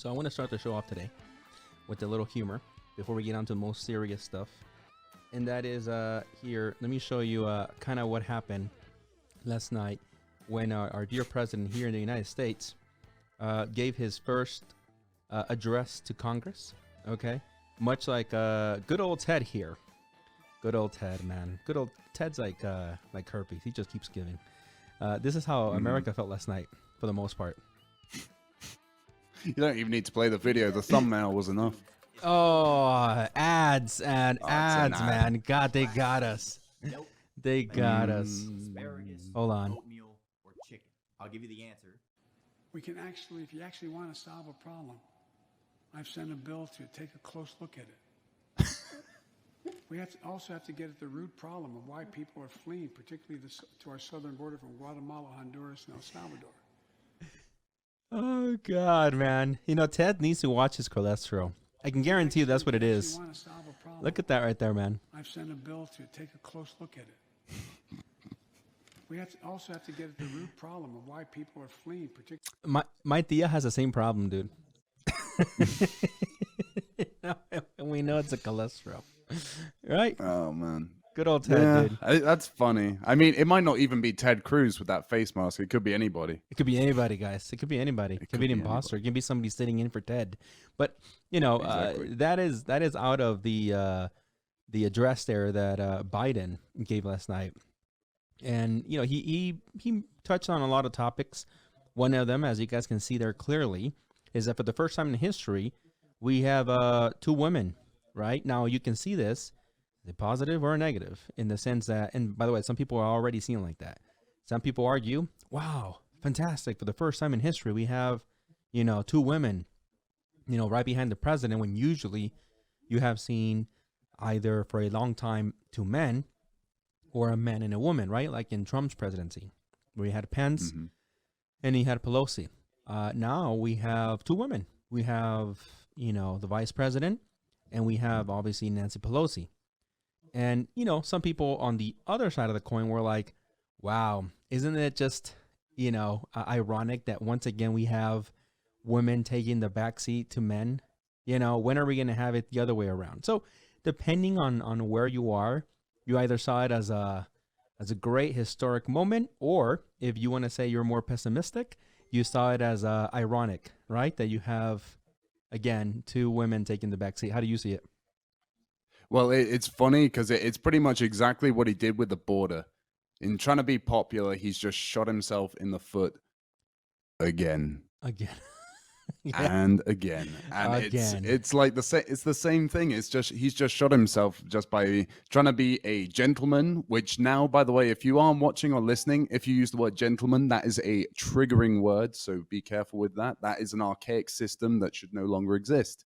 So I want to start the show off today with a little humor before we get on to the most serious stuff. And that is here, let me show you kind of what happened last night when our dear president here in the United States gave his first address to Congress. Okay, much like good old Ted here. Good old Ted, man. Good old Ted's like herpes. He just keeps giving. This is how America felt last night, for the most part. You don't even need to play the video. The thumbnail was enough. Oh, ads and Oh, ads, it's an ad. man. God, they got us. Nope. They got us. Asparagus, Hold on. oatmeal, or chicken. I'll give you the answer. We can actually, if you actually want to solve a problem, I've sent a bill to take a close look at it. We also have to get at the root problem of why people are fleeing, particularly to our southern border from Guatemala, Honduras, and El Salvador. Oh, God, man. You know, Ted needs to watch his cholesterol. I can guarantee you that's what it is. Look at that right there, man. I've sent a bill to take a close look at it. We also have to get at the root problem of why people are fleeing, particularly. My tia has the same problem, dude. And we know it's a cholesterol. Right? Oh, man. Good old Ted, dude. That's funny. I mean, it might not even be Ted Cruz with that face mask. It could be anybody. It could be anybody, guys. It could be anybody. It could be an imposter. It can be somebody sitting in for Ted. But you know, Exactly. that is out of the address there that Biden gave last night, and you know he touched on a lot of topics. One of them, as you guys can see there clearly, is that for the first time in history, we have 2 women. Right now, you can see this. Is it positive or a negative? In the sense that, and by the way, some people are already seeing like that. Some people argue, wow, fantastic. For the first time in history, we have, 2 women, right behind the president, when usually you have seen either for a long time 2 men or a man and a woman, right? Like in Trump's presidency, where he had Pence and he had Pelosi. Now we have 2 women. We have, the vice president, and we have obviously Nancy Pelosi. And, some people on the other side of the coin were like, wow, isn't it just, ironic that once again we have women taking the backseat to men? When are we going to have it the other way around? So depending on where you are, you either saw it as a great historic moment, or if you want to say you're more pessimistic, you saw it as ironic, right? That you have, again, 2 women taking the backseat. How do you see it? Well, it's funny because it's pretty much exactly what he did with the border. In trying to be popular, he's just shot himself in the foot again. Yeah. And again. And Again. it's like it's the same thing. It's just he's just shot himself just by trying to be a gentleman, which now, by the way, if you aren't watching or listening, if you use the word gentleman, that is a triggering word, so be careful with that. That is an archaic system that should no longer exist.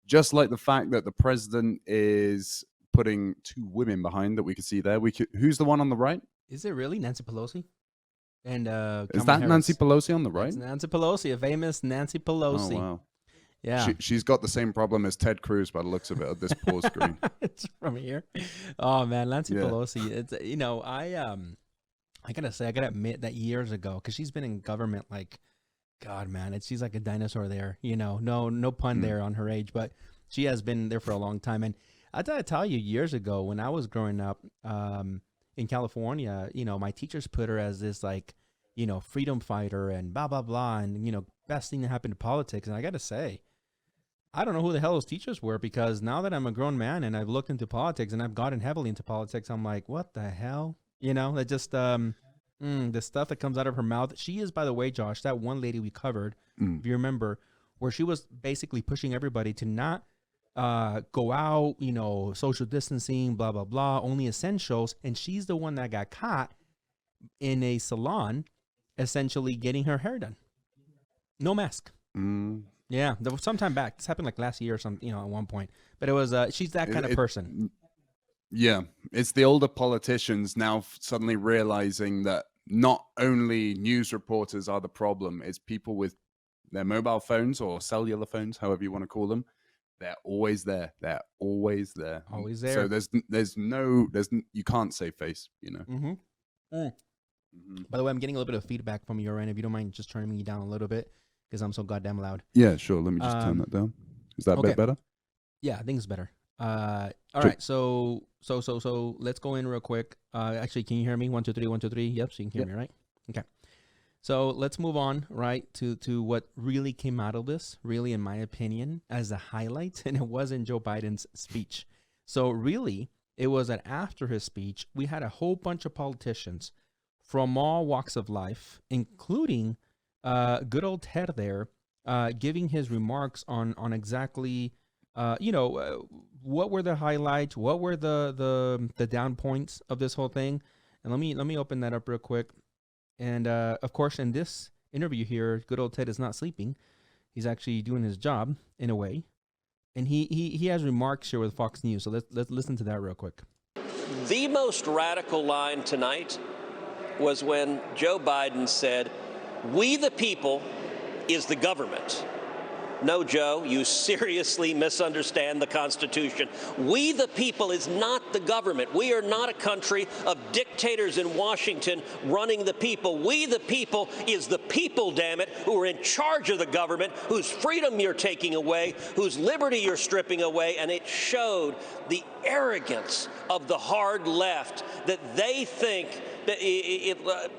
Just like the fact that the president is putting 2 women behind that we can see there. Who's the one on the right? Is it really Nancy Pelosi? And Is Kamala that Harris? Nancy Pelosi on the right? It's Nancy Pelosi, a famous Nancy Pelosi. Oh, wow. Yeah. She's got the same problem as Ted Cruz by the looks of it at this pause screen. It's from here. Oh man, Nancy Yeah. Pelosi. It's I gotta admit that years ago, because she's been in government like, God man, she's like a dinosaur there. No pun there on her age, but she has been there for a long time. And I gotta tell you, years ago when I was growing up in California, my teachers put her as this like, freedom fighter and blah blah blah, and best thing that happened to politics. And I gotta say, I don't know who the hell those teachers were, because now that I'm a grown man and I've looked into politics and I've gotten heavily into politics, I'm like, what the hell? That just the stuff that comes out of her mouth. She is, by the way, Josh, that one lady we covered, if you remember, where she was basically pushing everybody to not go out, social distancing, blah, blah, blah, only essentials. And she's the one that got caught in a salon, essentially getting her hair done. No mask. Yeah, there was some time back. This happened like last year or something, at one point. But it was, she's that kind of person. Yeah, it's the older politicians now suddenly realizing that not only news reporters are the problem, it's people with their mobile phones or cellular phones, however you want to call them. They're always there. They're always there. Always there. So you can't save face, By the way, I'm getting a little bit of feedback from your end. If you don't mind just turning me down a little bit, because I'm so goddamn loud. Yeah, sure. Let me just turn that down. Is that a okay. bit better? Yeah, I think it's better. All right. So let's go in real quick. Actually, can you hear me? 1, 2, 3, 1, 2, 3. Yep. So you can hear me, right? Okay. So let's move on, right, to what really came out of this, really, in my opinion, as a highlight, and it wasn't Joe Biden's speech. So really, it was that after his speech, we had a whole bunch of politicians from all walks of life, including good old Ted there, giving his remarks on exactly, what were the highlights, what were the down points of this whole thing. And let me open that up real quick. And of course, in this interview here, good old Ted is not sleeping. He's actually doing his job in a way. And he has remarks here with Fox News. So let's listen to that real quick. The most radical line tonight was when Joe Biden said, "We the people is the government." No, Joe, you seriously misunderstand the Constitution. We the people is not the government. We are not a country of dictators in Washington running the people. We the people is the people, damn it, who are in charge of the government, whose freedom you're taking away, whose liberty you're stripping away. And it showed the arrogance of the hard left that they think that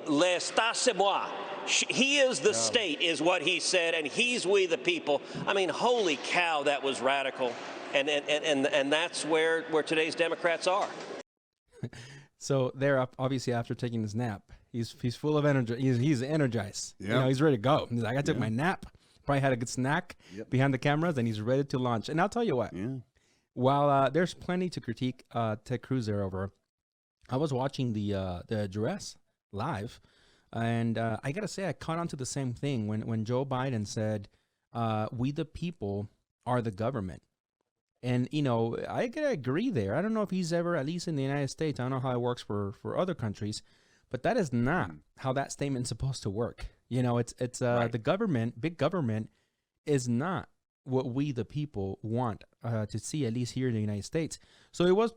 l'État c'est moi. He is the state, is what he said, and he's we the people. I mean, holy cow, that was radical, and that's where today's Democrats are. So they're up, obviously, after taking his nap. He's full of energy. He's energized. Yeah. He's ready to go. He's like, I took my nap. Probably had a good snack behind the cameras, and he's ready to launch. And I'll tell you what. Yeah. While there's plenty to critique Ted Cruz there over, I was watching the address live. And I got to say, I caught on to the same thing when Joe Biden said, we the people are the government. And, I got to agree there. I don't know if he's ever, at least in the United States, I don't know how it works for other countries, but that is not how that statement's supposed to work. It's Right. the government, big government, is not what we the people want to see, at least here in the United States. So it was,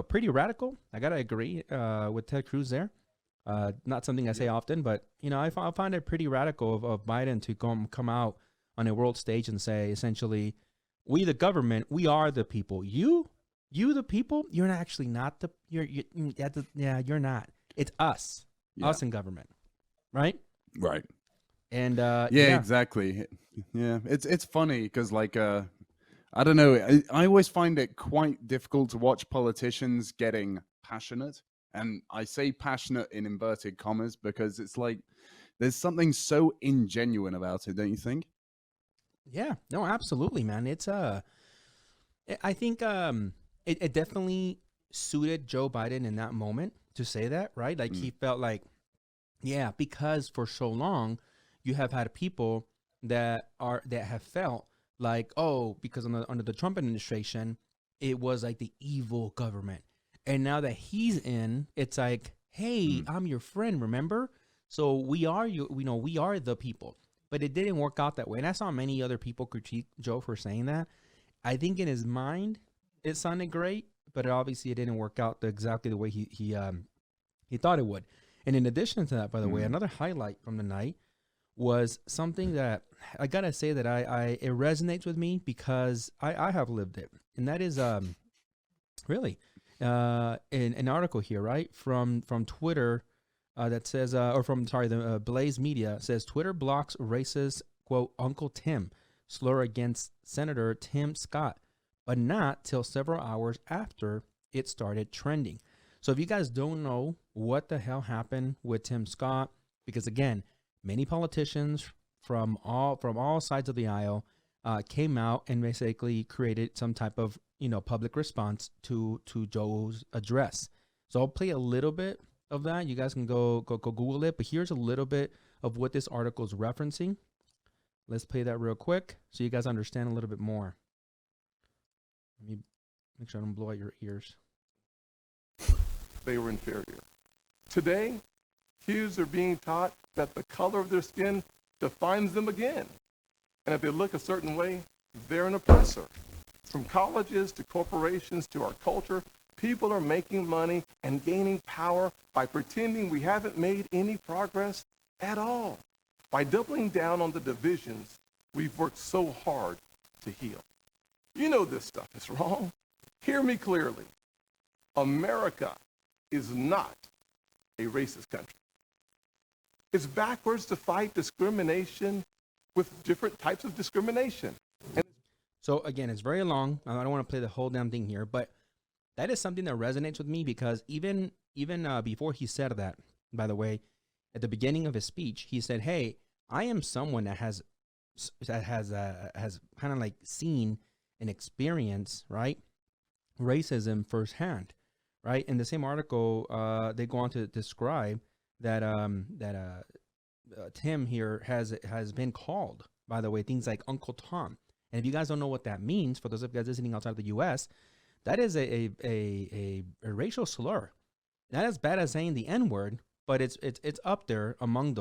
pretty radical. I got to agree with Ted Cruz there. Not something I say often, but I find it pretty radical of Biden to come out on a world stage and say, essentially, we the government, we are the people. You the people, you're not actually not the you're not. It's us in government, right? Right. And exactly. Yeah, it's funny because I don't know. I always find it quite difficult to watch politicians getting passionate. And I say passionate in inverted commas because it's like there's something so ingenuine about it, don't you think? Yeah, no, absolutely, man. It's I think it definitely suited Joe Biden in that moment to say that, right? Like he felt like, yeah, because for so long you have had people that have felt like, oh, because under the Trump administration, it was like the evil government. And now that he's in, it's like, hey, I'm your friend, remember? So we are we are the people. But it didn't work out that way. And I saw many other people critique Joe for saying that. I think in his mind, it sounded great, but obviously it didn't work out exactly the way he thought it would. And in addition to that, by the way, another highlight from the night was something that I gotta say that it resonates with me because I have lived it. And that is really an article here, right, from Twitter that says, the Blaze Media says Twitter blocks racist, quote, Uncle Tim slur against Senator Tim Scott, but not till several hours after it started trending. So if you guys don't know what the hell happened with Tim Scott, because again, many politicians from all sides of the aisle came out and basically created some type of public response to Joe's address. So I'll play a little bit of that. You guys can go Google it, but here's a little bit of what this article is referencing. Let's play that real quick so you guys understand a little bit more. Let me make sure I don't blow out your ears. They were inferior. Today, kids are being taught that the color of their skin defines them again. And if they look a certain way, they're an oppressor. From colleges to corporations to our culture, people are making money and gaining power by pretending we haven't made any progress at all. by doubling down on the divisions we've worked so hard to heal. You know this stuff is wrong. Hear me clearly. America is not a racist country. It's backwards to fight discrimination with different types of discrimination. So again, it's very long. I don't want to play the whole damn thing here, but that is something that resonates with me because even before he said that, by the way, at the beginning of his speech, he said, "Hey, I am someone that has kind of like seen and experienced, right, racism firsthand, right?" In the same article, they go on to describe that Tim here has been called, by the way, things like Uncle Tom. And if you guys don't know what that means, for those of you guys listening outside of the U.S., that is a racial slur. Not as bad as saying the N-word, but it's up there among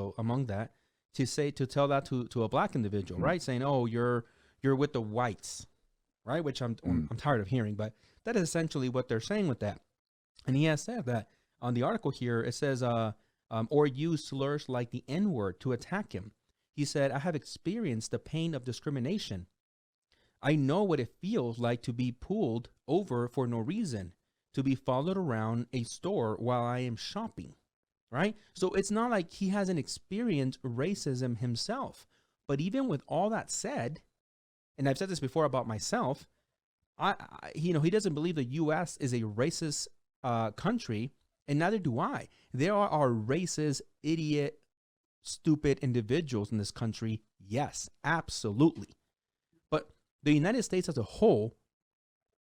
that to tell that to a black individual, right? Saying, "Oh, you're with the whites," right? Which I'm tired of hearing, but that is essentially what they're saying with that. And he has said that on the article here. It says, or use slurs like the N-word to attack him. He said, "I have experienced the pain of discrimination. I know what it feels like to be pulled over for no reason, to be followed around a store while I am shopping," right? So it's not like he hasn't experienced racism himself. But even with all that said, and I've said this before about myself, he doesn't believe the U.S. is a racist country, and neither do I. There are racist, idiot, stupid individuals in this country. Yes, absolutely. But the United States as a whole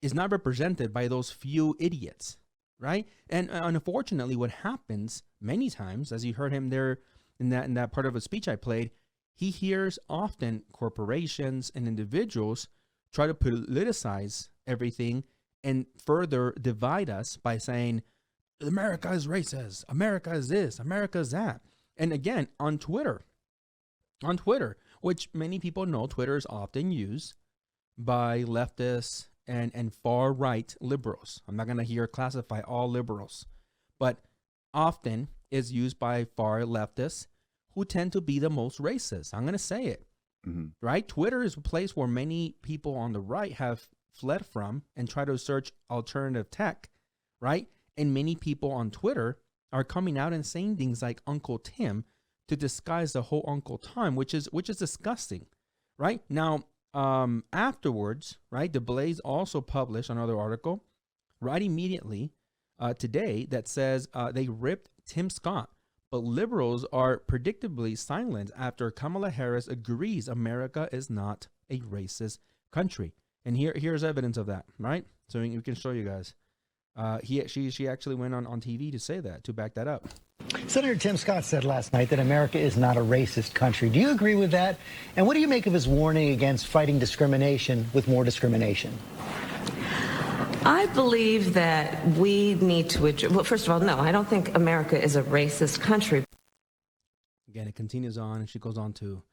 is not represented by those few idiots, right? And unfortunately, what happens many times, as you heard him there in that part of a speech I played, he hears often corporations and individuals try to politicize everything and further divide us by saying, America is racist, America is this, America is that. And again, on Twitter, which many people know, Twitter is often used by leftists and far-right liberals. I'm not going to here classify all liberals, but often is used by far leftists who tend to be the most racist. I'm going to say it, right? Twitter is a place where many people on the right have fled from and try to search alternative tech, right? And many people on Twitter are coming out and saying things like Uncle Tim to disguise the whole Uncle Tom, which is disgusting, right? Now, afterwards, right, the Blaze also published another article right immediately today that says they ripped Tim Scott, but liberals are predictably silent after Kamala Harris agrees America is not a racist country. And here's evidence of that, right? So we can show you guys. She actually went on TV to say that, to back that up. Senator Tim Scott said last night that America is not a racist country. Do you agree with that? And what do you make of his warning against fighting discrimination with more discrimination? I believe that we need to, well, first of all, no, I don't think America is a racist country. Again, it continues on, and she goes on to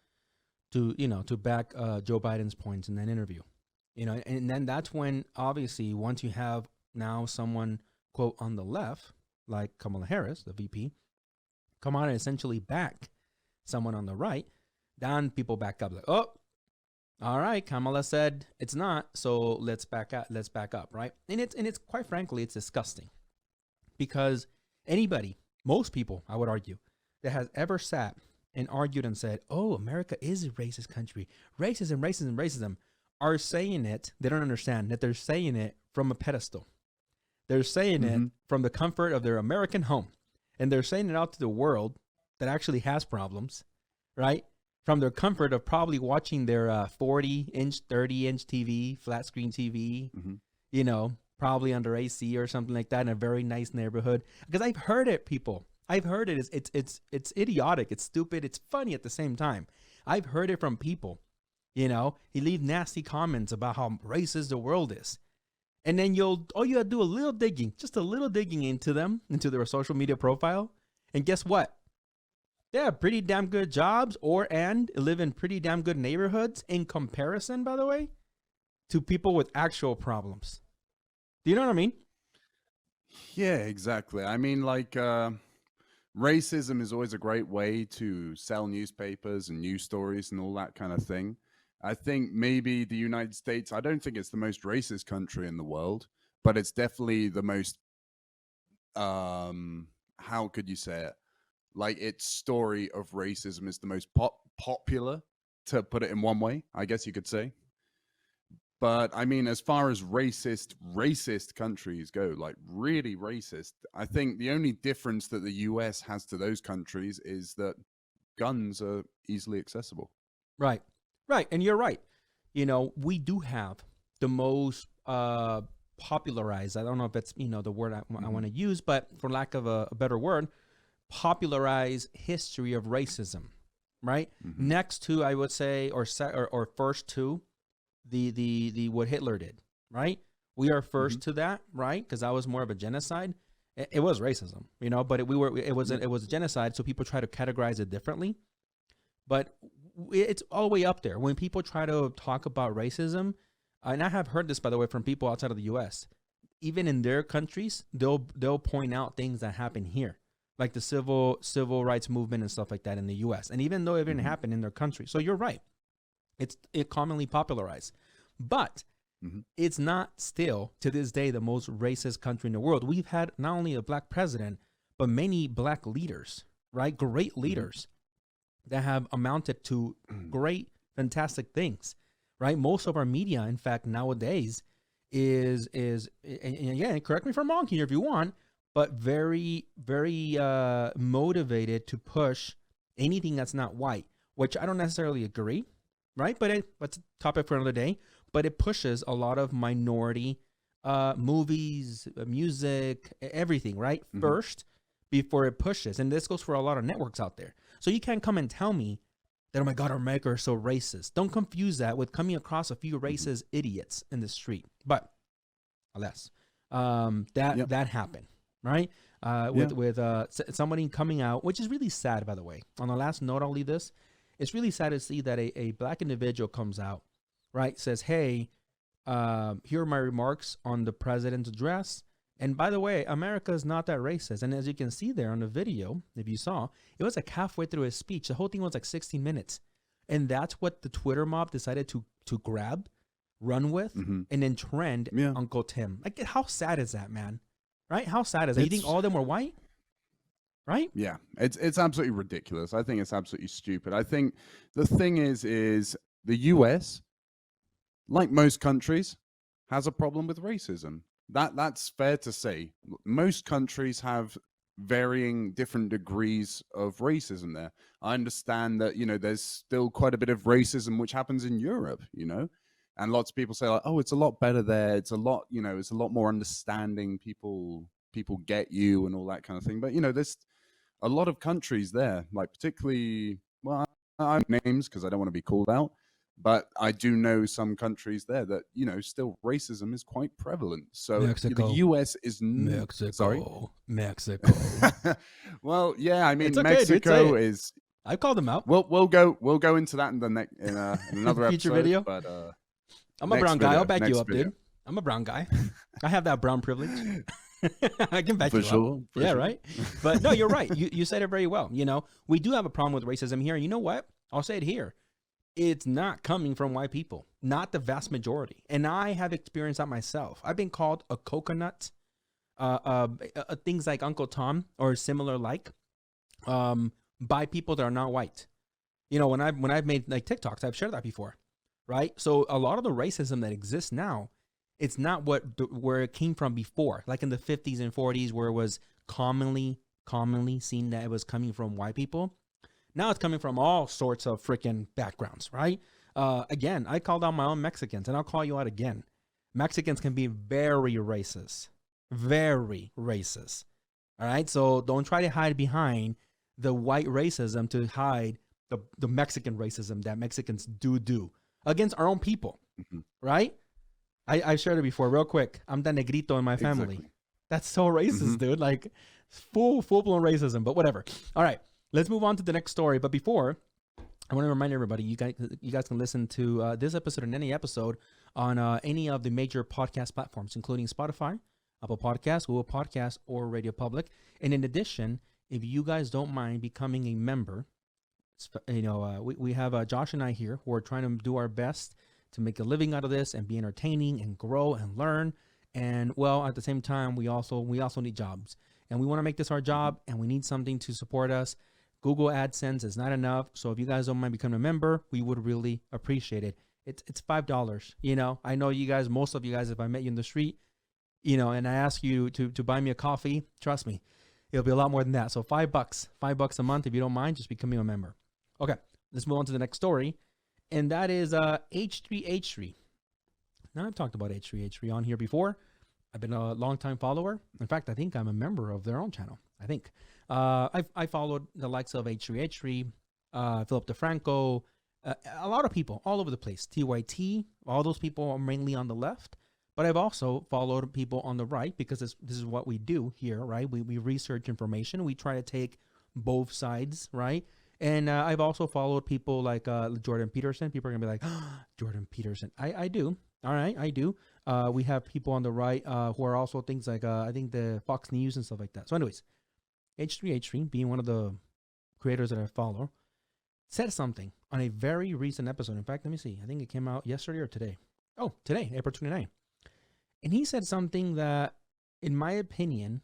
back Joe Biden's points in that interview. And then that's when, obviously, once you have now someone, quote, on the left, like Kamala Harris, the VP, come on and essentially back someone on the right, then people back up like, oh, all right, Kamala said it's not, so let's back up, right? And it's quite frankly, it's disgusting, because anybody, most people, I would argue, that has ever sat and argued and said, oh, America is a racist country, racism, are saying it, they don't understand that they're saying it from a pedestal. They're saying it from the comfort of their American home. And they're saying it out to the world that actually has problems, right? From their comfort of probably watching their 40-inch, 30-inch TV, flat screen TV, probably under AC or something like that in a very nice neighborhood. Because I've heard it, people. I've heard it. It's idiotic. It's stupid. It's funny at the same time. I've heard it from people. He leaves nasty comments about how racist the world is. And then you gotta do a little digging, just a little digging into their social media profile. And guess what? They have pretty damn good jobs and live in pretty damn good neighborhoods in comparison, by the way, to people with actual problems. Do you know what I mean? Yeah, exactly. I mean, like, racism is always a great way to sell newspapers and news stories and all that kind of thing. I think maybe the United States, I don't think it's the most racist country in the world, but it's definitely the most, how could you say it? Like, its story of racism is the most popular, to put it in one way, I guess you could say. But I mean, as far as racist countries go, like really racist, I think the only difference that the US has to those countries is that guns are easily accessible. Right. Right. And you're right. You know, we do have the most popularized, I don't know if that's, you know, the word I want to use, but for lack of a better word, popularized history of racism, right? Next to, I would say, or first to the what Hitler did, right? We are first to that, right? Because that was more of a genocide. It was racism, you know, but it was a genocide. So people try to categorize it differently, but it's all the way up there. When people try to talk about racism, and I have heard this, by the way, from people outside of the U.S., even in their countries, they'll point out things that happen here, like the civil rights movement and stuff like that in the U.S. And even though it didn't happen in their country, so you're right. It's commonly popularized, but it's not still to this day the most racist country in the world. We've had not only a black president, but many black leaders, right? Great leaders that have amounted to great, fantastic things, right? Most of our media, in fact, nowadays is and again, correct me if I'm wrong here if you want, but very, very motivated to push anything that's not white, which I don't necessarily agree. Right, but that's a topic for another day. But it pushes a lot of minority movies, music, everything, right? First, before it pushes. And this goes for a lot of networks out there. So you can't come and tell me that, oh my God, America is so racist. Don't confuse that with coming across a few racist idiots in the street. But alas, that happened, right? With somebody coming out, which is really sad, by the way. On the last note, I'll leave this. It's really sad to see that a black individual comes out, right, says, hey, here are my remarks on the president's address. And by the way, America is not that racist. And as you can see there on the video, if you saw, it was like halfway through his speech. The whole thing was like 16 minutes. And that's what the Twitter mob decided to grab, run with, and then trend Uncle Tim. Like, how sad is that, man? Right? How sad is that? You think all of them were white? Right? Yeah, it's absolutely ridiculous. I think it's absolutely stupid. I think the thing is the US, like most countries, has a problem with racism. That's fair to say. Most countries have varying different degrees of racism there. I understand that, you know, there's still quite a bit of racism which happens in Europe, you know, and lots of people say like, oh, it's a lot better there. It's a lot, you know, it's a lot more understanding. People get you and all that kind of thing. But, you know, there's a lot of countries there, like particularly, well, I have names because I don't want to be called out, but I do know some countries there that, you know, still racism is quite prevalent. So Mexico. The US is Mexico. Sorry? Mexico. Well, yeah, I mean, It's okay, Mexico dude, is. I called them out. We'll go into that in the next in another Future episode. video. But I'm a next brown guy. video, I'll back you next up, video. dude. I'm a brown guy. I have that brown privilege. I can back For you sure, up. for Yeah, sure. right. But no, you're right. You said it very well. You know, we do have a problem with racism here. And you know what? I'll say it here. It's not coming from white people, not the vast majority. And I have experienced that myself. I've been called a coconut, things like Uncle Tom or similar like, by people that are not white. You know, when I've made like TikToks, I've shared that before, right? So a lot of the racism that exists now, it's not where it came from before, like in the 50s and 40s, where it was commonly seen that it was coming from white people. Now it's coming from all sorts of freaking backgrounds, right? Again, I called out my own Mexicans, and I'll call you out again. Mexicans can be very racist. Very racist. All right? So don't try to hide behind the white racism to hide the Mexican racism that Mexicans do against our own people, right? I've shared it before, real quick. I'm the negrito in my family. Exactly. That's so racist, dude. Like, full-blown racism, but whatever. All right. Let's move on to the next story. But before, I want to remind everybody, you guys can listen to this episode and any episode on any of the major podcast platforms, including Spotify, Apple Podcasts, Google Podcasts, or Radio Public. And in addition, if you guys don't mind becoming a member. We have Josh and I here who are trying to do our best to make a living out of this and be entertaining and grow and learn. And well, at the same time, we also need jobs, and we want to make this our job, and we need something to support us. Google AdSense is not enough. So if you guys don't mind becoming a member, we would really appreciate it. It's $5. I know you guys, most of you guys, if I met you in the street, and I ask you to buy me a coffee, trust me, it'll be a lot more than that. So $5 a month. If you don't mind, just becoming a member. Okay, let's move on to the next story. And that is H3H3. Now, I've talked about H3H3 on here before. I've been a long-time follower. In fact, I think I'm a member of their own channel. I think. I followed the likes of H3H3, Philip DeFranco, a lot of people all over the place. TYT, all those people are mainly on the left. But I've also followed people on the right because this is what we do here, right? We research information. We try to take both sides, right? And I've also followed people like Jordan Peterson. People are going to be like, oh, Jordan Peterson. I do. All right, I do. We have people on the right who are also things like, I think, the Fox News and stuff like that. So anyways, H3H3, being one of the creators that I follow, said something on a very recent episode. In fact, let me see. I think it came out yesterday or today. Oh, today, April 29th. And he said something that, in my opinion,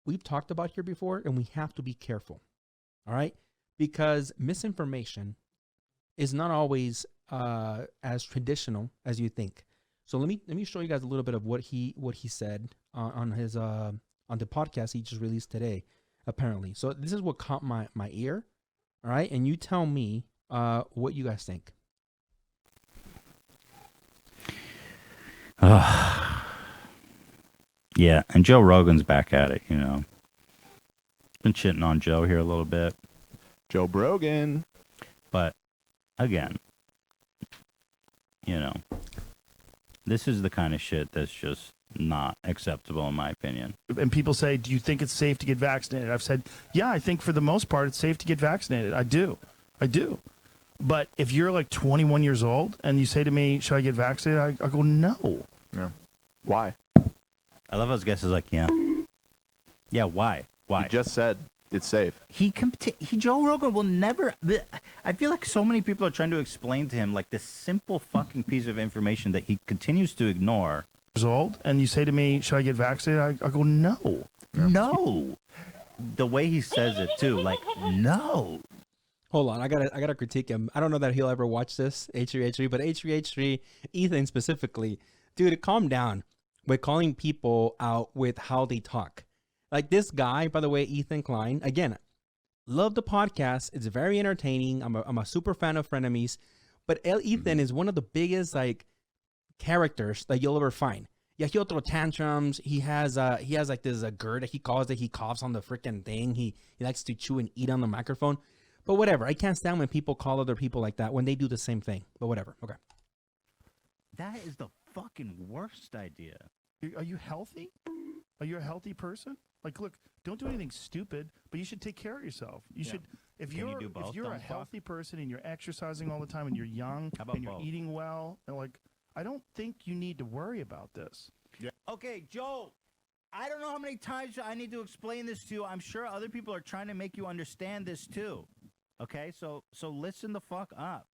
we've talked about here before, and we have to be careful. All right? Because misinformation is not always as traditional as you think. So let me show you guys a little bit of what he said on the podcast he just released today, apparently. So this is what caught my ear. All right? And you tell me what you guys think. Yeah, and Joe Rogan's back at it, Been shitting on Joe here a little bit. Joe Rogan. But, again, this is the kind of shit that's just not acceptable in my opinion. And people say, do you think it's safe to get vaccinated? I've said, yeah, I think for the most part it's safe to get vaccinated. I do. But if you're like 21 years old and you say to me, should I get vaccinated? I go, no. Yeah. Why? I love how his guess is like, yeah. Yeah, why? He just said it's safe. Joe Rogan will never... I feel like so many people are trying to explain to him like this simple fucking piece of information that he continues to ignore. Years old and you say to me, should I get vaccinated? I go, no. Yeah. No. The way he says it too, like, no. Hold on, I gotta critique him. I don't know that he'll ever watch this, H3H3, but H3H3, Ethan specifically, dude, calm down with calling people out with how they talk. Like this guy, by the way, Ethan Klein, again, love the podcast. It's very entertaining. I'm a super fan of Frenemies, but Ethan is one of the biggest like characters that you'll ever find. Yeah, he'll throw tantrums. He has like this GERD that he calls it. He coughs on the freaking thing. He likes to chew and eat on the microphone. But whatever. I can't stand when people call other people like that when they do the same thing. But whatever. Okay. That is the fucking worst idea. Are you healthy? Are you a healthy person? Like, look, don't do anything stupid, but you should take care of yourself. You should. If you're a healthy person and you're exercising all the time and you're young and you're eating well, and like, I don't think you need to worry about this. Yeah. Okay, Joe. I don't know how many times I need to explain this to you. I'm sure other people are trying to make you understand this too. Okay, so listen the fuck up.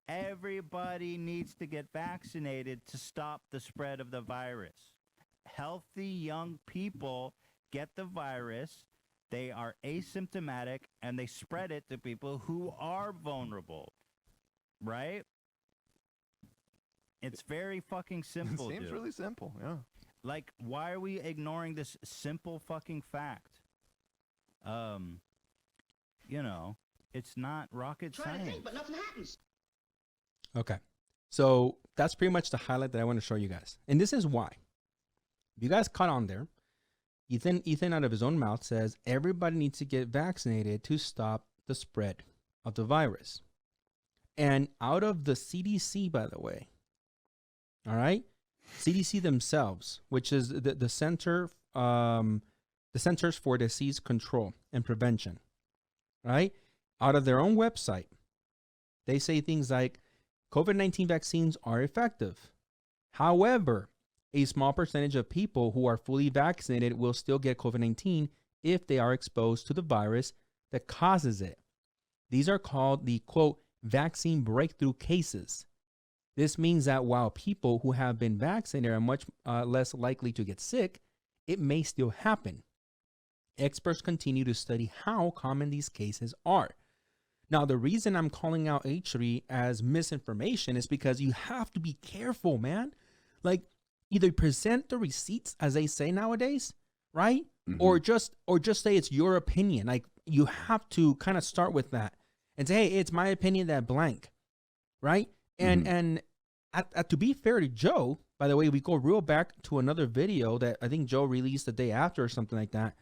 Everybody needs to get vaccinated to stop the spread of the virus. Healthy young people get the virus, they are asymptomatic, and they spread it to people who are vulnerable. Right? It's very fucking simple, It seems really simple, yeah. Like, why are we ignoring this simple fucking fact? It's not rocket science. To think, but nothing happens. Okay. So that's pretty much the highlight that I want to show you guys. And this is why. If you guys caught on there, Ethan out of his own mouth says everybody needs to get vaccinated to stop the spread of the virus. And out of the CDC, by the way, all right, CDC themselves, which is the Centers for Disease Control and Prevention, right? Out of their own website, they say things like COVID-19 vaccines are effective. However, a small percentage of people who are fully vaccinated will still get COVID-19 if they are exposed to the virus that causes it. These are called the, quote, vaccine breakthrough cases. This means that while people who have been vaccinated are much less likely to get sick, it may still happen. Experts continue to study how common these cases are. Now, the reason I'm calling out H3 as misinformation is because you have to be careful, man. Like, either present the receipts, as they say nowadays, right? Mm-hmm. Or just say it's your opinion. Like, you have to kind of start with that and say, hey, it's my opinion that blank, right? And to be fair to Joe, by the way, we go real back to another video that I think Joe released the day after or something like that.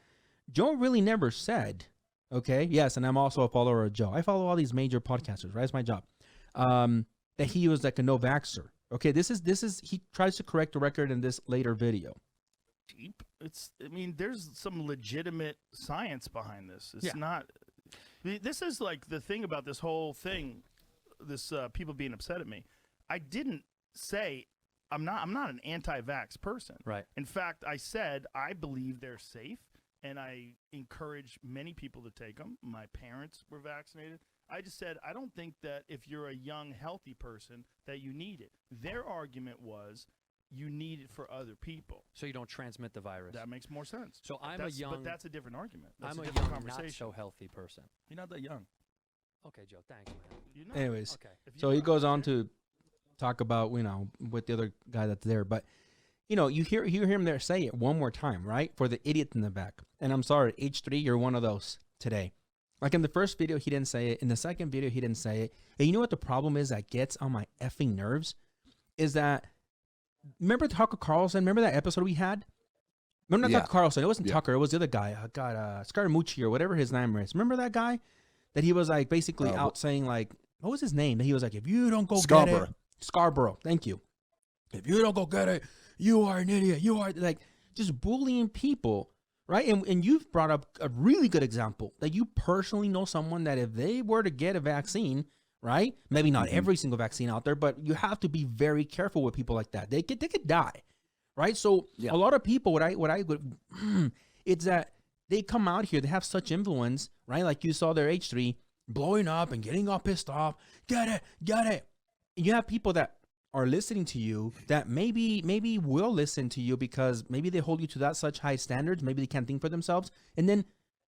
Joe really never said, okay, yes, and I'm also a follower of Joe. I follow all these major podcasters, right? It's my job. That he was like a no-vaxxer. Okay, this is he tries to correct the record in this later video. I mean, there's some legitimate science behind this. It's not. This is like the thing about this whole thing. This people being upset at me. I didn't say I'm not an anti-vax person. Right. In fact, I said I believe they're safe, and I encourage many people to take them. My parents were vaccinated. I just said I don't think that if you're a young, healthy person that you need it. Their argument was you need it for other people, so you don't transmit the virus. That makes more sense. So but that's a different argument. That's I'm a young, different conversation. not so healthy person. You're not that young. Okay, Joe. Thanks, man. Anyways, okay. So he goes on to talk about, with the other guy that's there, but you hear him there say it one more time, right? For the idiot in the back. And I'm sorry, H3, you're one of those today. Like in the first video, he didn't say it. In the second video, he didn't say it. And you know what the problem is that gets on my effing nerves? Is that, remember Tucker Carlson? Remember that episode we had? Remember not Tucker Carlson? It wasn't Tucker. It was the other guy. Scaramucci or whatever his name is. Remember that guy? That he was like basically out saying like, what was his name? That he was like, if you don't go get it. Scarborough. Thank you. If you don't go get it, you are an idiot. You are like just bullying people. Right. And you've brought up a really good example that you personally know someone that if they were to get a vaccine, right? Maybe not every single vaccine out there, but you have to be very careful with people like that. They could die. Right. So a lot of people, it's that they come out here, they have such influence, right? Like you saw their H3 blowing up and getting all pissed off. Get it. And you have people that are listening to you that maybe will listen to you because maybe they hold you to that such high standards. Maybe they can't think for themselves. And then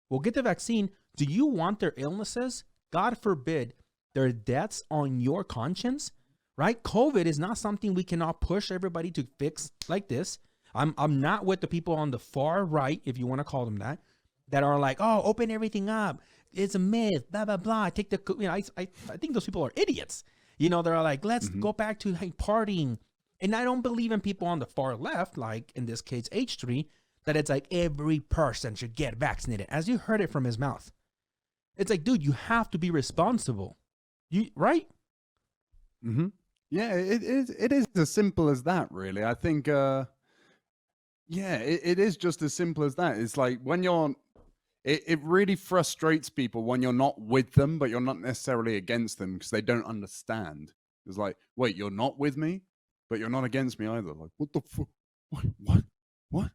we'll get the vaccine. Do you want their illnesses? God forbid their deaths on your conscience, right? COVID is not something we cannot push everybody to fix like this. I'm not with the people on the far right, if you want to call them that are like, oh, open everything up. It's a myth, blah, blah, blah. Take the, I think those people are idiots. They're like, let's go back to like partying. And I don't believe in people on the far left, like in this case, H3, that it's like every person should get vaccinated. As you heard it from his mouth. It's like, dude, you have to be responsible. Right? Mm-hmm. Yeah, it is as simple as that, really. I think, it is just as simple as that. It's like when it really frustrates people when you're not with them, but you're not necessarily against them because they don't understand. It's like, wait, you're not with me, but you're not against me either. Like, what the fuck? What?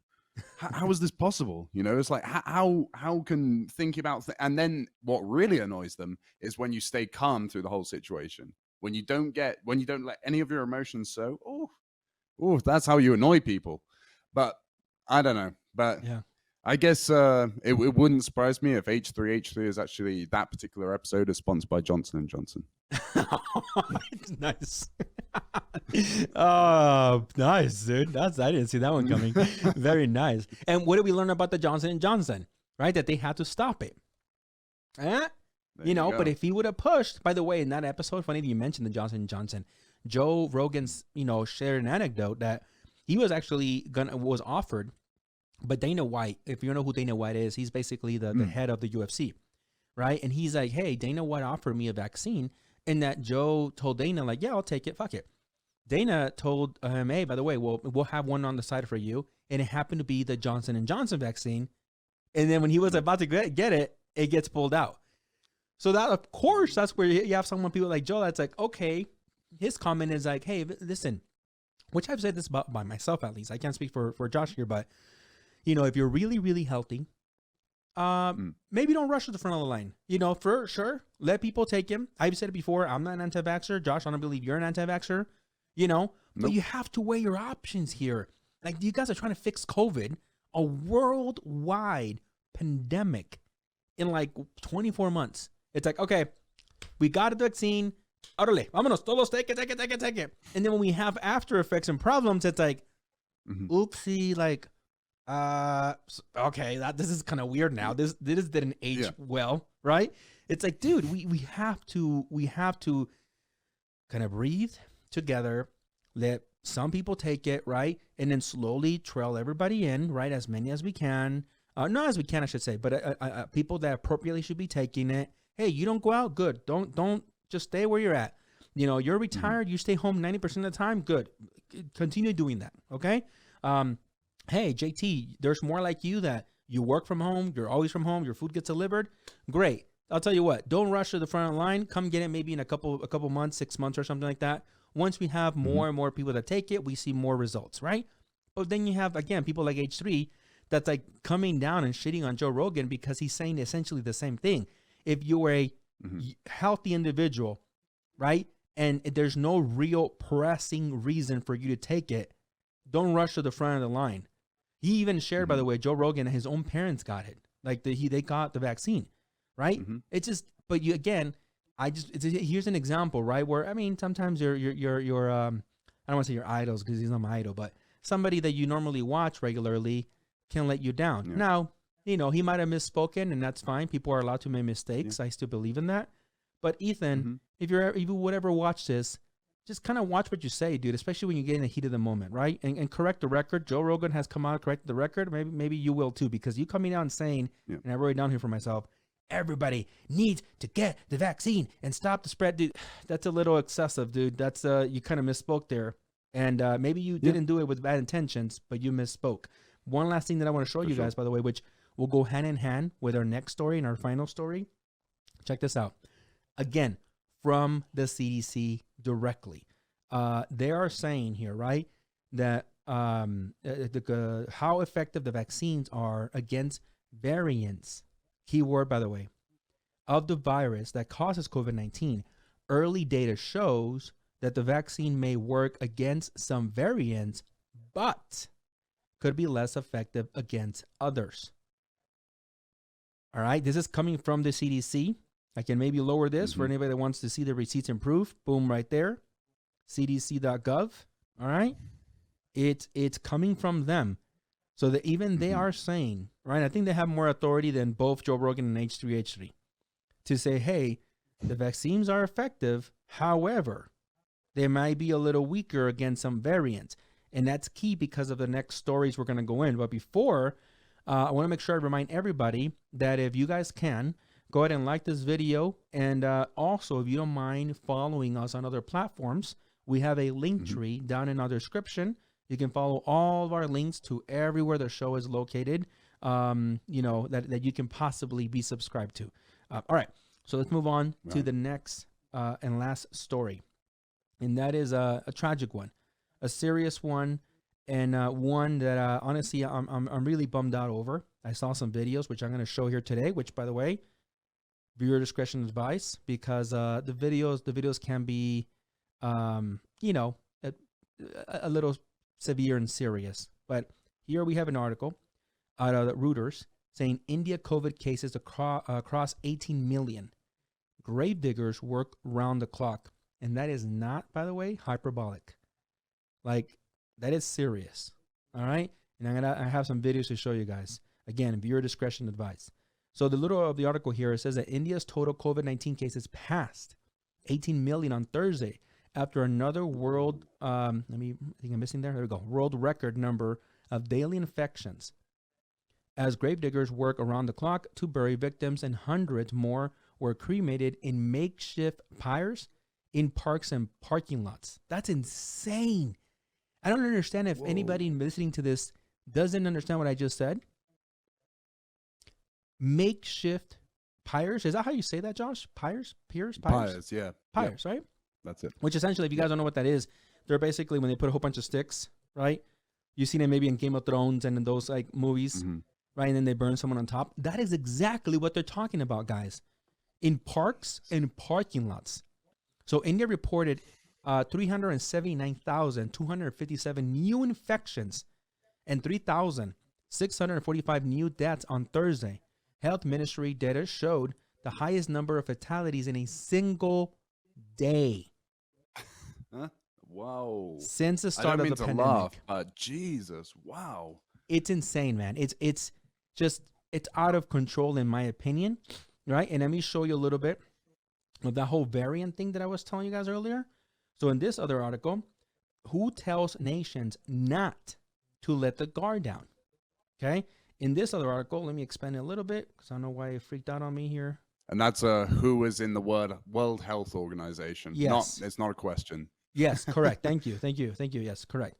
How is this possible? It's like, how can thinking about and then what really annoys them is when you stay calm through the whole situation. When you don't let any of your emotions show. Oh, that's how you annoy people. But I don't know. But yeah. I guess it wouldn't surprise me if H3H3 is actually that particular episode is sponsored by Johnson & Johnson. Nice. Oh, nice, dude. I didn't see that one coming. Very nice. And what did we learn about the Johnson & Johnson? Right? That they had to stop it. But if he would have pushed, by the way, in that episode, funny that you mentioned the Johnson & Johnson, Joe Rogan's, shared an anecdote that he was actually was offered. But Dana White, if you know who Dana White is, he's basically the head of the UFC, right? And he's like, hey, Dana White offered me a vaccine. And that Joe told Dana, like, yeah, I'll take it. Fuck it. Dana told him, hey, by the way, we'll have one on the side for you. And it happened to be the Johnson & Johnson vaccine. And then when he was about to get it, it gets pulled out. So that, of course, that's where you have people like Joe that's like, okay. His comment is like, hey, listen, which I've said this about by myself at least. I can't speak for Josh here, but if you're really, really healthy maybe don't rush to the front of the line. You know, for sure, let people take him. I've said it before. I'm not an anti-vaxxer. Josh, I don't believe you're an anti-vaxxer. You know, but you have to weigh your options here. Like, you guys are trying to fix COVID, a worldwide pandemic, in like 24 months. It's like, okay, we got a vaccine. Órale, vámonos, todos take it. And then when we have after effects and problems, it's like, oopsie, like, okay, this is kind of weird now. This didn't age well, right? It's like, dude, we have to kind of breathe together, let some people take it, right? And then slowly trail everybody in, right? As many as we can. Not as we can, I should say, but people that appropriately should be taking it. Hey, you don't go out, good. Don't just stay where you're at. You know, you're retired, you stay home 90% of the time, good. Continue doing that, okay? Hey, JT, there's more like you that you work from home, you're always from home, your food gets delivered. Great. I'll tell you what, don't rush to the front of the line. Come get it maybe in a couple months, 6 months or something like that. Once we have more and more people that take it, we see more results, right? But then you have, again, people like H3 that's like coming down and shitting on Joe Rogan because he's saying essentially the same thing. If you're a healthy individual, right, and there's no real pressing reason for you to take it, don't rush to the front of the line. He even shared, by the way, Joe Rogan, his own parents got it. Like they got the vaccine, right? It's just, but you again, here's an example, right? Where I mean, sometimes your I don't want to say your idols because he's not my idol, but somebody that you normally watch regularly can let you down. Yeah. Now, you know, he might have misspoken, and that's fine. People are allowed to make mistakes. Yeah. I still believe in that. But Ethan, if you would ever watch this, just kind of watch what you say, dude, especially when you get in the heat of the moment, right? And correct the record. Joe Rogan has come out and corrected the record. Maybe you will too, because you coming out and saying, and I wrote it down here for myself, everybody needs to get the vaccine and stop the spread. Dude, that's a little excessive, dude. That's you kind of misspoke there. And maybe you didn't do it with bad intentions, but you misspoke. One last thing that I want to show you guys, by the way, which will go hand in hand with our next story and our final story. Check this out. Again, from the CDC directly. They are saying here, right, that how effective the vaccines are against variants, keyword, by the way, of the virus that causes COVID-19. Early data shows that the vaccine may work against some variants, but could be less effective against others. All right, this is coming from the CDC. I can maybe lower this for anybody that wants to see the receipts improve. Boom, right there. CDC.gov. All right. It's coming from them. So that even they are saying, right, I think they have more authority than both Joe Rogan and H3H3 to say, hey, the vaccines are effective. However, they might be a little weaker against some variants. And that's key because of the next stories we're going to go in. But before, I want to make sure I remind everybody that if you guys can, go ahead and like this video. And also, if you don't mind following us on other platforms, we have a link tree down in our description. You can follow all of our links to everywhere the show is located, you know, that you can possibly be subscribed to. All right. So let's move on to the next and last story. And that is a tragic one, a serious one, and one that honestly I'm really bummed out over. I saw some videos, which I'm going to show here today, which, by the way, viewer discretion advice, because the videos can be, you know, a little severe and serious. But here we have an article out of Reuters saying India COVID cases across 18 million. Gravediggers work round the clock. And that is not, by the way, hyperbolic. Like, that is serious. All right? And I have some videos to show you guys. Again, viewer discretion advice. So the little of the article here, it says that India's total COVID-19 cases passed 18 million on Thursday after another world, I think I'm missing there. There we go. World record number of daily infections. As gravediggers work around the clock to bury victims, and hundreds more were cremated in makeshift pyres in parks and parking lots. That's insane. I don't understand if anybody listening to this doesn't understand what I just said. Makeshift pyres. Is that how you say that, Josh? Pyres? Pyres, yeah. Pyres, right? That's it. Which essentially, if you guys don't know what that is, they're basically when they put a whole bunch of sticks, right? You've seen it maybe in Game of Thrones and in those like movies. right? And then they burn someone on top. That is exactly what they're talking about, guys. In parks and parking lots. So India reported 379,257 new infections and 3,645 new deaths on Thursday. Health Ministry data showed the highest number of fatalities in a single day. Huh? Wow. Since the start of the pandemic. Laugh, Jesus, wow. It's insane, man. It's out of control in my opinion, right? And let me show you a little bit of that whole variant thing that I was telling you guys earlier. So in this other article, who tells nations not to let the guard down? Okay. In this other article, let me expand it a little bit because I don't know why it freaked out on me here. And that's who is in the World Health Organization. Yes. It's not a question. Yes, correct. Thank you. Yes, correct.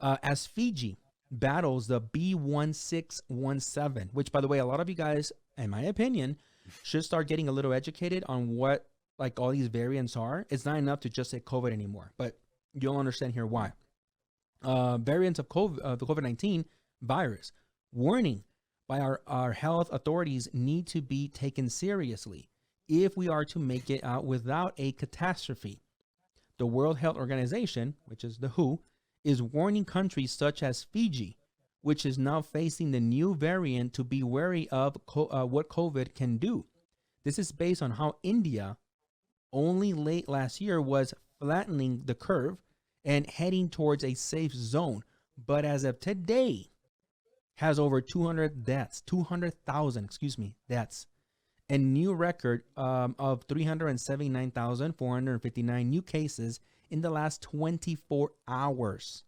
As Fiji battles the B1617, which, by the way, a lot of you guys, in my opinion, should start getting a little educated on what like all these variants are. It's not enough to just say COVID anymore, but you'll understand here why. Variants of COVID, the COVID-19 virus. Warning by our health authorities need to be taken seriously if we are to make it out without a catastrophe. The World Health Organization, which is the WHO, is warning countries such as Fiji, which is now facing the new variant, to be wary of what COVID can do. This is based on how India, only late last year, was flattening the curve and heading towards a safe zone. But as of today, has over 200,000 deaths, and new record of 379,459 new cases in the last 24 hours.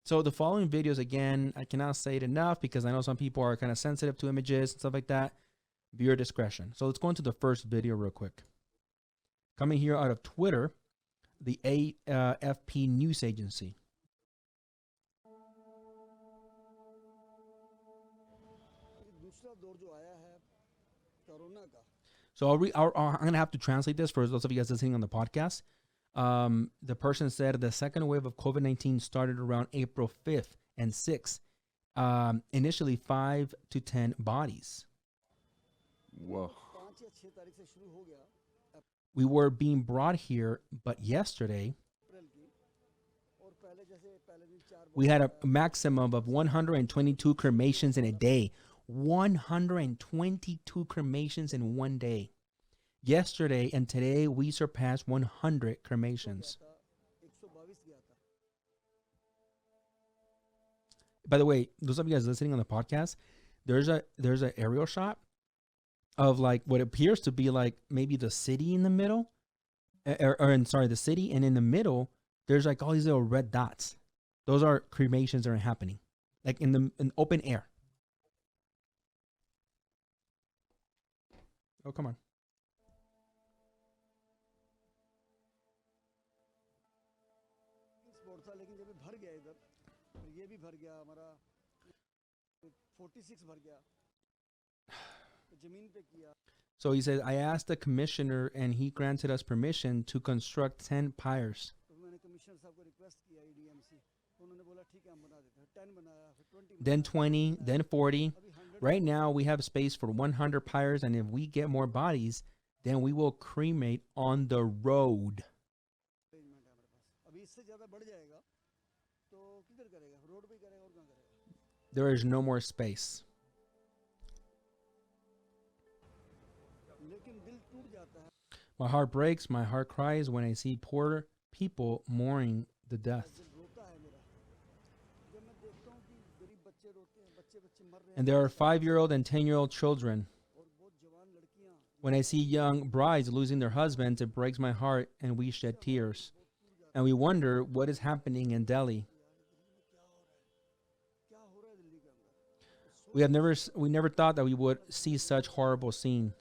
So the following videos, again, I cannot say it enough because I know some people are kind of sensitive to images and stuff like that. Viewer discretion. So let's go into the first video real quick. Coming here out of Twitter, the AFP news agency. So I'm going to have to translate this for those of you guys listening on the podcast. The person said the second wave of COVID-19 started around April 5th and 6th. Initially 5 to 10 bodies. Whoa. We were being brought here, but yesterday we had a maximum of 122 cremations in a day. 122 cremations in one day. Yesterday and today we surpassed 100 cremations. By the way, those of you guys listening on the podcast, there's an aerial shot of like what appears to be like maybe the city in the middle, the city, and in the middle there's like all these little red dots. Those are cremations that are happening, like in open air. Oh, come on. So he says, I asked the commissioner and he granted us permission to construct 10 pyres. Then 20, then 40. Right now we have space for 100 pyres, and if we get more bodies, then we will cremate on the road. There is no more space. My heart breaks, my heart cries when I see poor people mourning the death. And there are 5-year-old and 10-year-old children. When I see young brides losing their husbands, it breaks my heart and we shed tears. And we wonder what is happening in Delhi. We never thought that we would see such horrible scene.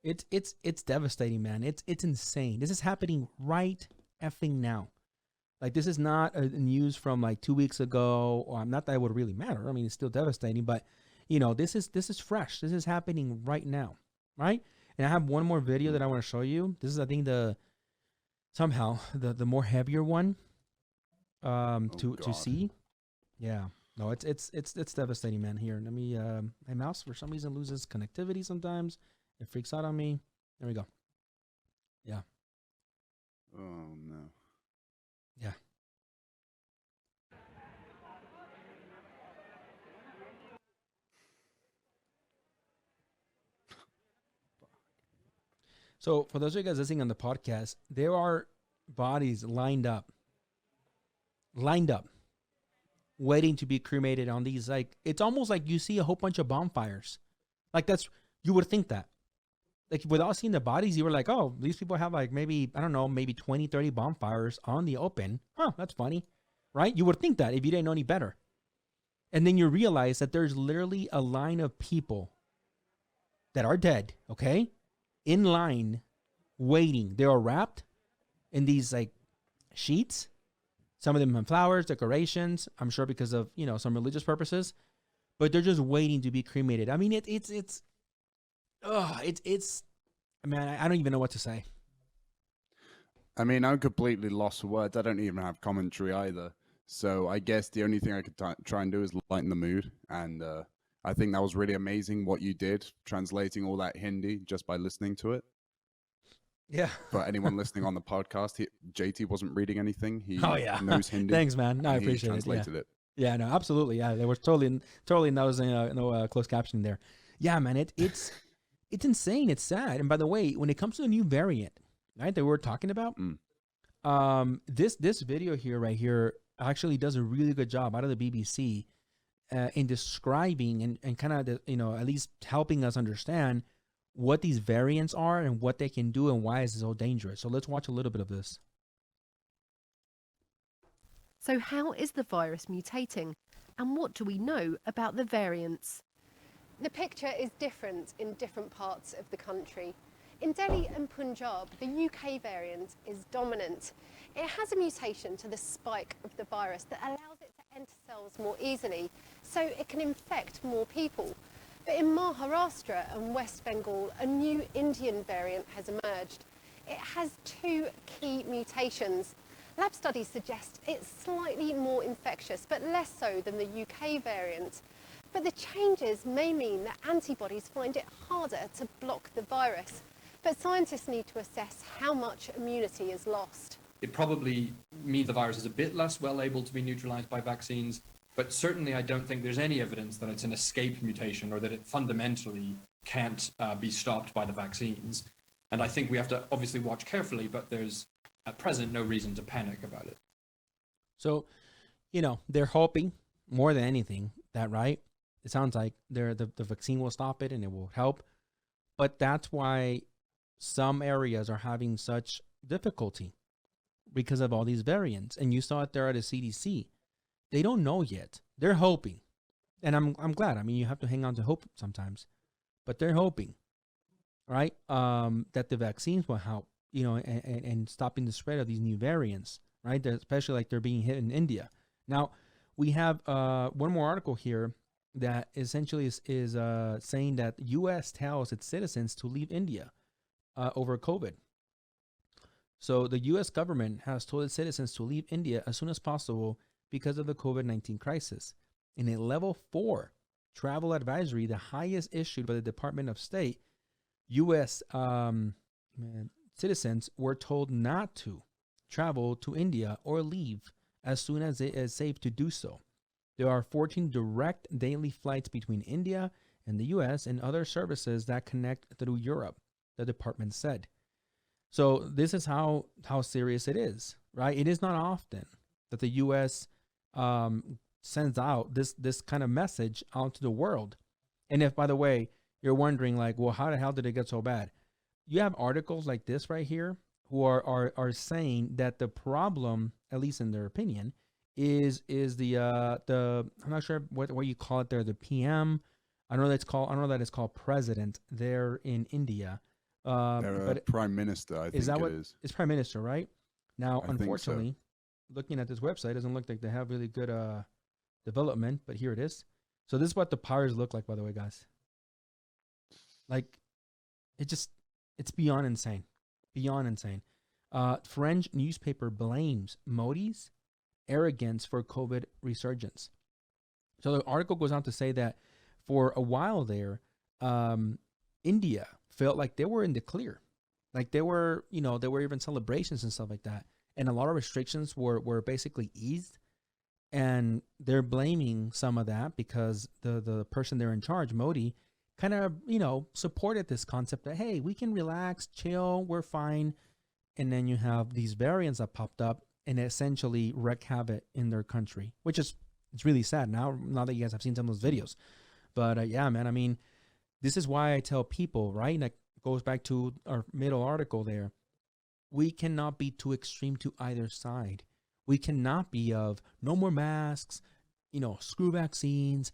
It's devastating, man. It's insane. This is happening right effing now. Like, this is not a news from like 2 weeks ago, or not that it would really matter. I mean, it's still devastating, but you know, this is fresh. This is happening right now, right? And I have one more video that I want to show you. This is, I think, somehow the more heavier one to God. see. Yeah. No, it's devastating, man. Here, let me my mouse for some reason loses connectivity sometimes. It freaks out on me. There we go. Yeah. Oh no. Yeah. So for those of you guys listening on the podcast, there are bodies lined up, waiting to be cremated on these. Like, it's almost like you see a whole bunch of bonfires. Like, you would think that. Like, without seeing the bodies, you were like, oh, these people have like maybe, I don't know, maybe 20, 30 bonfires on the open. Huh, that's funny. Right? You would think that if you didn't know any better. And then you realize that there's literally a line of people that are dead, okay? In line, waiting. They are wrapped in these like sheets. Some of them have flowers, decorations. I'm sure because of some religious purposes, but they're just waiting to be cremated. I mean, it's. Man, I don't even know what to say. I mean, I'm completely lost for words. I don't even have commentary either. So I guess the only thing I could try and do is lighten the mood. And I think that was really amazing what you did, translating all that Hindi just by listening to it. Yeah. For anyone listening on the podcast, JT wasn't reading anything. He knows Hindi. Thanks, man. No, I appreciate he translated it. it. Yeah, no, absolutely. Yeah, there was totally no closed captioning there. Yeah, man, it's insane. It's sad. And by the way, when it comes to the new variant, right, that we're talking about, this video right here actually does a really good job out of the BBC in describing and kind of at least helping us understand what these variants are and what they can do and why it's so dangerous. So let's watch a little bit of this. So how is the virus mutating? And what do we know about the variants? The picture is different in different parts of the country. In Delhi and Punjab, the UK variant is dominant. It has a mutation to the spike of the virus that allows it to enter cells more easily, so it can infect more people. But in Maharashtra and West Bengal, a new Indian variant has emerged. It has two key mutations. Lab studies suggest it's slightly more infectious, but less so than the UK variant. But the changes may mean that antibodies find it harder to block the virus. But scientists need to assess how much immunity is lost. It probably means the virus is a bit less well able to be neutralized by vaccines, but certainly I don't think there's any evidence that it's an escape mutation or that it fundamentally can't be stopped by the vaccines. And I think we have to obviously watch carefully, but there's at present no reason to panic about it. So, they're hoping more than anything that, right? It sounds like the vaccine will stop it and it will help. But that's why some areas are having such difficulty because of all these variants. And you saw it there at the CDC. They don't know yet. They're hoping. And I'm glad. I mean, you have to hang on to hope sometimes. But they're hoping, right, that the vaccines will help, and stopping the spread of these new variants, right, especially like they're being hit in India. Now, we have one more article here that essentially is saying that U.S. tells its citizens to leave India over COVID. So the U.S. government has told its citizens to leave India as soon as possible because of the COVID-19 crisis. In a level 4 travel advisory, the highest issued by the Department of State, U.S. Citizens were told not to travel to India or leave as soon as it is safe to do so. There are 14 direct daily flights between India and the U.S. and other services that connect through Europe, the department said. So this is how serious it is, right? It is not often that the U.S. Sends out this kind of message out to the world. And if, by the way, you're wondering like, well, how the hell did it get so bad? You have articles like this right here who are saying that the problem, at least in their opinion, is the I'm not sure what you call it there, the PM. I know that it's called president there in India. But prime minister, I think it is. It's prime minister, right? Now, I unfortunately, looking at this website, it doesn't look like they have really good development, but here it is. So this is what the powers look like, by the way, guys. Like, it's beyond insane. Beyond insane. French newspaper blames Modi's arrogance for COVID resurgence. So the article goes on to say that for a while there, India felt like they were in the clear. Like there were even celebrations and stuff like that. And a lot of restrictions were basically eased. And they're blaming some of that because the person they're in charge, Modi, kind of, supported this concept that, hey, we can relax, chill, we're fine. And then you have these variants that popped up and essentially wreak havoc in their country, which is, it's really sad now that you guys have seen some of those videos. But yeah, man, I mean, this is why I tell people, right? And that goes back to our middle article there. We cannot be too extreme to either side. We cannot be of no more masks, screw vaccines,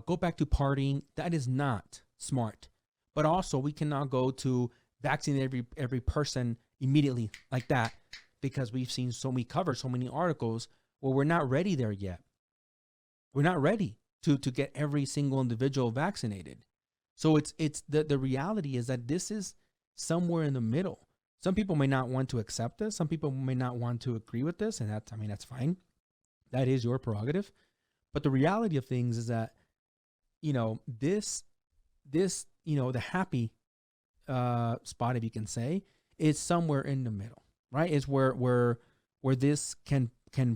go back to partying. That is not smart. But also, we cannot go to vaccinate every person immediately like that, because we covered so many articles where we're not ready there yet. We're not ready to get every single individual vaccinated. So it's the reality is that this is somewhere in the middle. Some people may not want to accept this. Some people may not want to agree with this. And that's fine. That is your prerogative. But the reality of things is that, this, the happy spot, if you can say, is somewhere in the middle, right? Is where this can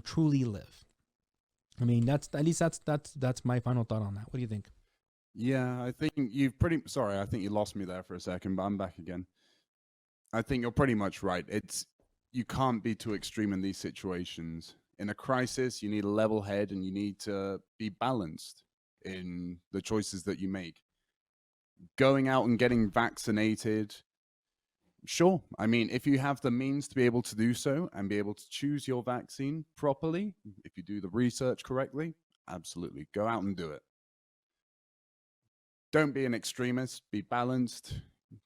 truly live. I mean, that's my final thought on that. What do you think? Yeah, I think sorry, I think you lost me there for a second, but I'm back again. I think you're pretty much right. You can't be too extreme in these situations. In a crisis, you need a level head and you need to be balanced in the choices that you make. Going out and getting vaccinated, sure. I mean, if you have the means to be able to do so and be able to choose your vaccine properly, if you do the research correctly, absolutely, go out and do it. Don't be an extremist, be balanced,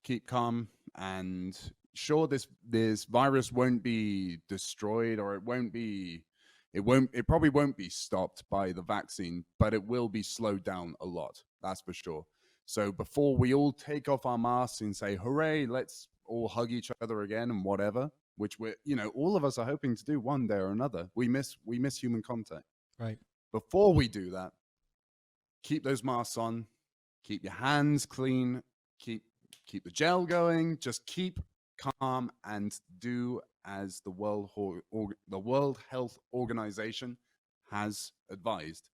keep calm, and sure, this virus won't be destroyed, or it probably won't be stopped by the vaccine, but it will be slowed down a lot. That's for sure. So before we all take off our masks and say, hooray, let's all hug each other again and whatever, which all of us are hoping to do one day or another. We miss human contact. Right. Before we do that, keep those masks on, keep your hands clean, keep the gel going, just keep calm and do as the World Health Organization has advised.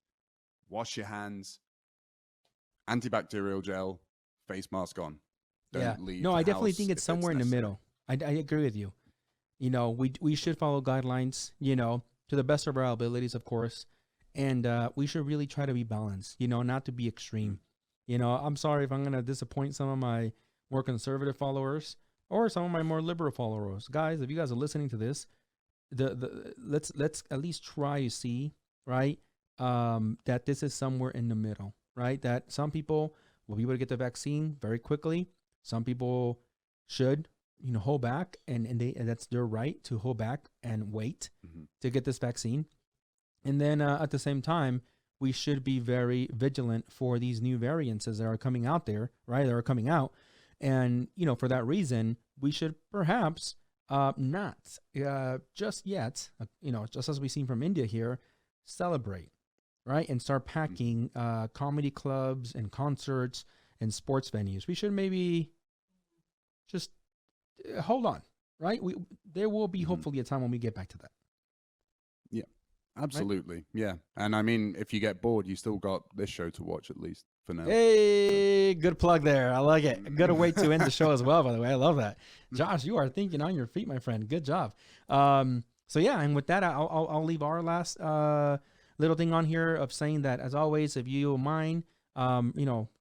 Wash your hands, antibacterial gel, face mask on. Don't leave No, the I definitely house think it's if somewhere in the necessary. middle. I agree with you. We should follow guidelines, to the best of our abilities, of course. And we should really try to be balanced, not to be extreme. I'm sorry if I'm going to disappoint some of my more conservative followers or some of my more liberal followers. Guys, if you guys are listening to this, let's at least try to see, right, that this is somewhere in the middle, right? That some people will be able to get the vaccine very quickly. Some people should, hold back, and that's their right to hold back and wait to get this vaccine. And then at the same time, we should be very vigilant for these new variants as they are coming out there, right? They are coming out. And, for that reason, we should perhaps not just yet, just as we've seen from India here, celebrate, right? And start packing comedy clubs and concerts and sports venues. We should maybe just hold on, right? There will be hopefully a time when we get back to that. Yeah, absolutely. Right? Yeah. And I mean, if you get bored, you still got this show to watch at least for now. Hey, good plug there. I like it. Good way to end the show as well, by the way. I love that. Josh, you are thinking on your feet, my friend. Good job. So yeah, and with that, I'll leave our last little thing on here of saying that, as always, if you don't mind,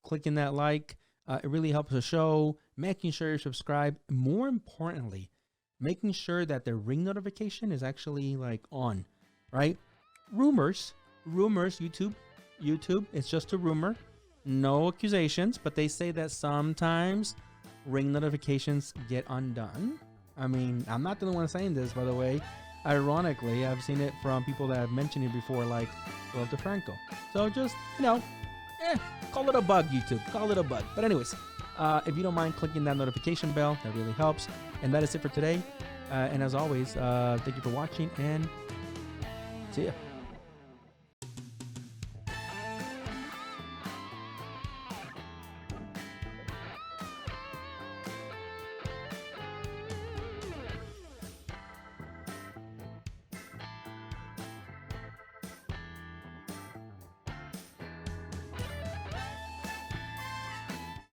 clicking that like, it really helps the show, making sure you subscribe. More importantly, making sure that the ring notification is actually on, right? Rumors, YouTube, it's just a rumor, no accusations, but they say that sometimes ring notifications get undone. I mean, I'm not the only one saying this, by the way. Ironically, I've seen it from people that have mentioned it before, like Will DeFranco. So just, call it a bug, YouTube. Call it a bug. But anyways, If you don't mind clicking that notification bell, that really helps. And that is it for today. And as always, thank you for watching, and see ya.